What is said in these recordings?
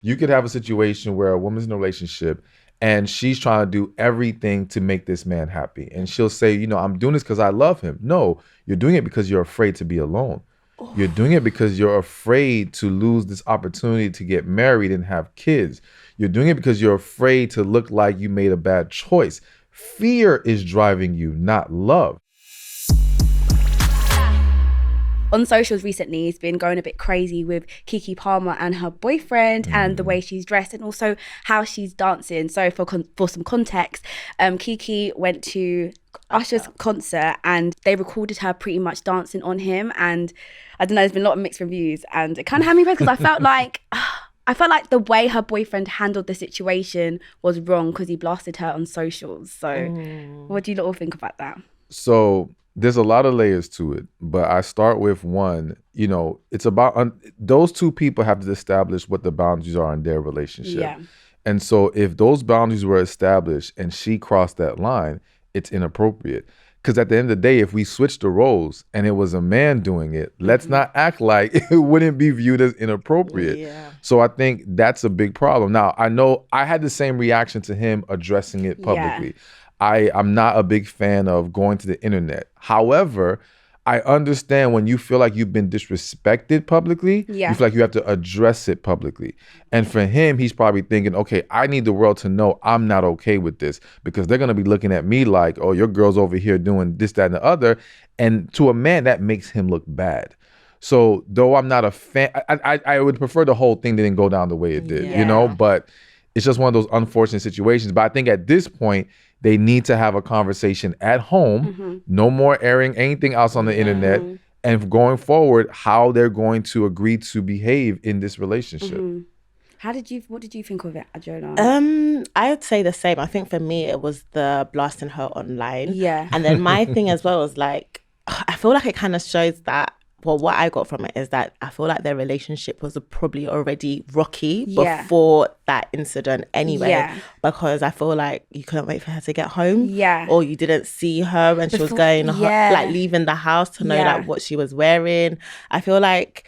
You could have a situation where a woman's in a relationship and she's trying to do everything to make this man happy. And she'll say, I'm doing this because I love him. No, you're doing it because you're afraid to be alone. You're doing it because you're afraid to lose this opportunity to get married and have kids. You're doing it because you're afraid to look like you made a bad choice. Fear is driving you, not love. On socials recently, he's been going a bit crazy with Keke Palmer and her boyfriend and the way she's dressed and also how she's dancing. So for some context, Keke went to Usher's concert and they recorded her pretty much dancing on him. And I don't know, there's been a lot of mixed reviews and it kind of had me because I felt like the way her boyfriend handled the situation was wrong because he blasted her on socials. So what do you all think about that? So there's a lot of layers to it, but I start with one, it's about those two people have to establish what the boundaries are in their relationship. Yeah. And so if those boundaries were established and she crossed that line, it's inappropriate. Because at the end of the day, if we switched the roles and it was a man doing it, let's not act like it wouldn't be viewed as inappropriate. Yeah. So I think that's a big problem. Now, I know I had the same reaction to him addressing it publicly. Yeah. I'm not a big fan of going to the internet. However, I understand when you feel like you've been disrespected publicly, you feel like you have to address it publicly. And for him, he's probably thinking, okay, I need the world to know I'm not okay with this because they're going to be looking at me like, oh, your girl's over here doing this, that, and the other. And to a man, that makes him look bad. So though I'm not a fan, I would prefer the whole thing didn't go down the way it did, but it's just one of those unfortunate situations. But I think at this point, they need to have a conversation at home, no more airing anything else on the internet, and going forward, how they're going to agree to behave in this relationship. What did you think of it, Adeola? I would say the same. I think for me, it was the blasting her online. Yeah. And then my thing as well was like, I feel like it kind of shows that, well, what I got from it is that I feel like their relationship was probably already rocky before that incident anyway, because I feel like you couldn't wait for her to get home, or you didn't see her when she was going, like leaving the house to know like what she was wearing. I feel like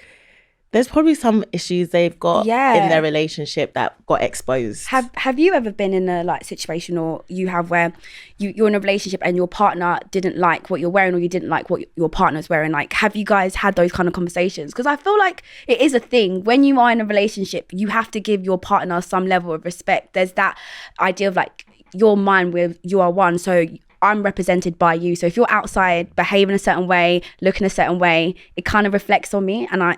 there's probably some issues they've got in their relationship that got exposed. Have you ever been in a situation, or you have, where you're in a relationship and your partner didn't like what you're wearing, or you didn't like what your partner's wearing? Like, have you guys had those kind of conversations? Because I feel like it is a thing. When you are in a relationship, you have to give your partner some level of respect. There's that idea of like, you're mine, with you are one, so I'm represented by you. So if you're outside behaving a certain way, looking a certain way, it kind of reflects on me. And I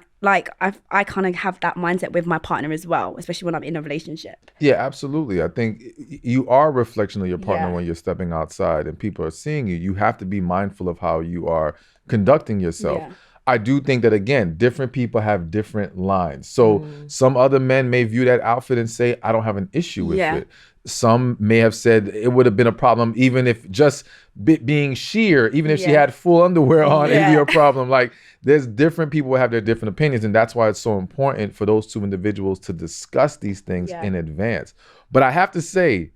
kind of have that mindset with my partner as well, especially when I'm in a relationship. Yeah, absolutely. I think you are a reflection of your partner when you're stepping outside and people are seeing you. You have to be mindful of how you are conducting yourself. Yeah. I do think that, again, different people have different lines. So some other men may view that outfit and say, I don't have an issue with it. Some may have said it would have been a problem even if just being sheer, even if she had full underwear on, it'd be a problem. Like, there's different people who have their different opinions, and that's why it's so important for those two individuals to discuss these things in advance. But I have to say,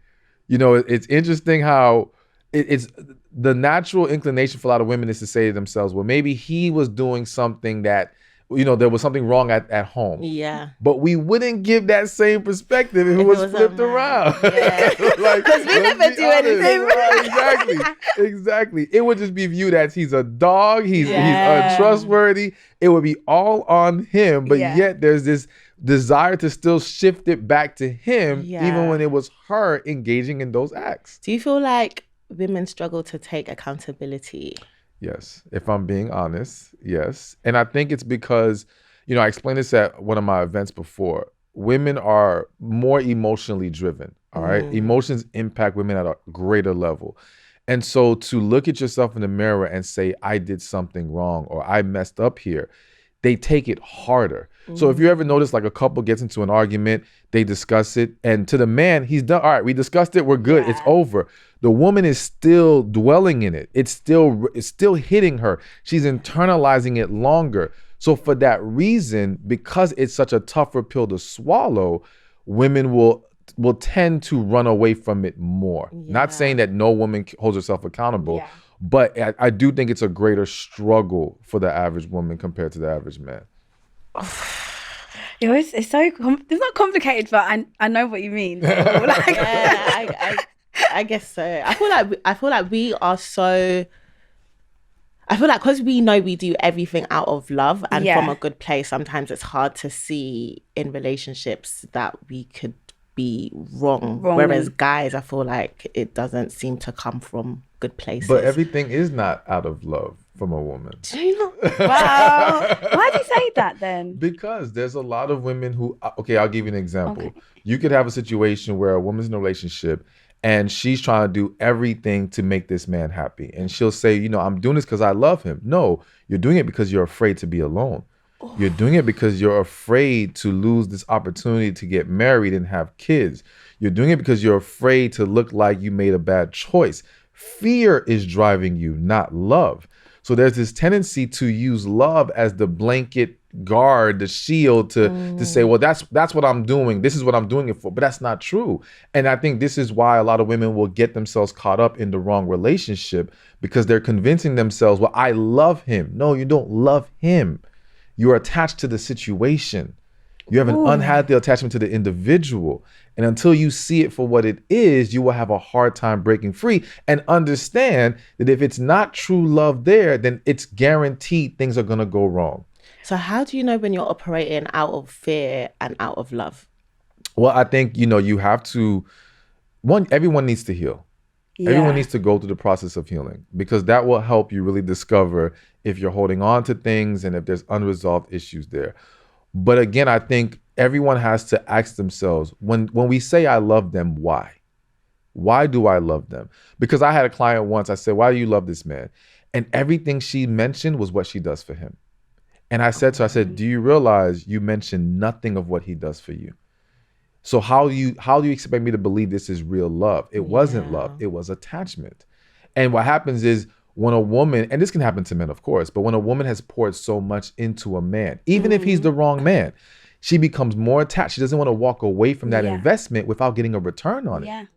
it's interesting how it's the natural inclination for a lot of women is to say to themselves, well, maybe he was doing something that, there was something wrong at home. Yeah. But we wouldn't give that same perspective if it was flipped around. Yeah. Because we never do anything wrong. Exactly. It would just be viewed as he's a dog, he's untrustworthy. It would be all on him, but yet there's this desire to still shift it back to him, even when it was her engaging in those acts. Do you feel like women struggle to take accountability? Yes. If I'm being honest, yes. And I think it's because, I explained this at one of my events before. Women are more emotionally driven, all right? Emotions impact women at a greater level. And so to look at yourself in the mirror and say, I did something wrong or I messed up here, they take it harder. So if you ever notice, like, a couple gets into an argument, they discuss it, and to the man, he's done. All right, we discussed it, we're good, it's over. The woman is still dwelling in it. It's still hitting her. She's internalizing it longer. So for that reason, because it's such a tougher pill to swallow, women will tend to run away from it more. Not saying that no woman holds herself accountable, but I do think it's a greater struggle for the average woman compared to the average man. It's so it's not complicated, but I know what you mean. I guess so. I feel like we are so. I feel like because we know we do everything out of love and from a good place, sometimes it's hard to see in relationships that we could be wrong. Whereas guys, I feel like it doesn't seem to come from good places. But everything is not out of love from a woman. Do you know? Wow. Why do you say that then? Because there's a lot of women who, okay, I'll give you an example. Okay. You could have a situation where a woman's in a relationship and she's trying to do everything to make this man happy. And she'll say, you know, I'm doing this because I love him. No, you're doing it because you're afraid to be alone. Oh. You're doing it because you're afraid to lose this opportunity to get married and have kids. You're doing it because you're afraid to look like you made a bad choice. Fear is driving you, not love. So there's this tendency to use love as the blanket guard, the shield to say, well, that's what I'm doing. This is what I'm doing it for. But that's not true. And I think this is why a lot of women will get themselves caught up in the wrong relationship, because they're convincing themselves, well, I love him. No, you don't love him. You're attached to the situation. You have an unhealthy attachment to the individual. And until you see it for what it is, you will have a hard time breaking free and understand that if it's not true love there, then it's guaranteed things are going to go wrong. So how do you know when you're operating out of fear and out of love? Well, I think, you know, you have to, everyone needs to heal. Yeah. Everyone needs to go through the process of healing, because that will help you really discover if you're holding on to things and if there's unresolved issues there. But again, I think everyone has to ask themselves, when we say I love them, why? Why do I love them? Because I had a client once, I said, why do you love this man? And everything she mentioned was what she does for him. And I said to her, I said, do you realize you mentioned nothing of what he does for you? So how do you expect me to believe this is real love? It wasn't love, it was attachment. And what happens is, when a woman, and this can happen to men, of course, but when a woman has poured so much into a man, even if he's the wrong man, she becomes more attached. She doesn't want to walk away from that investment without getting a return on it.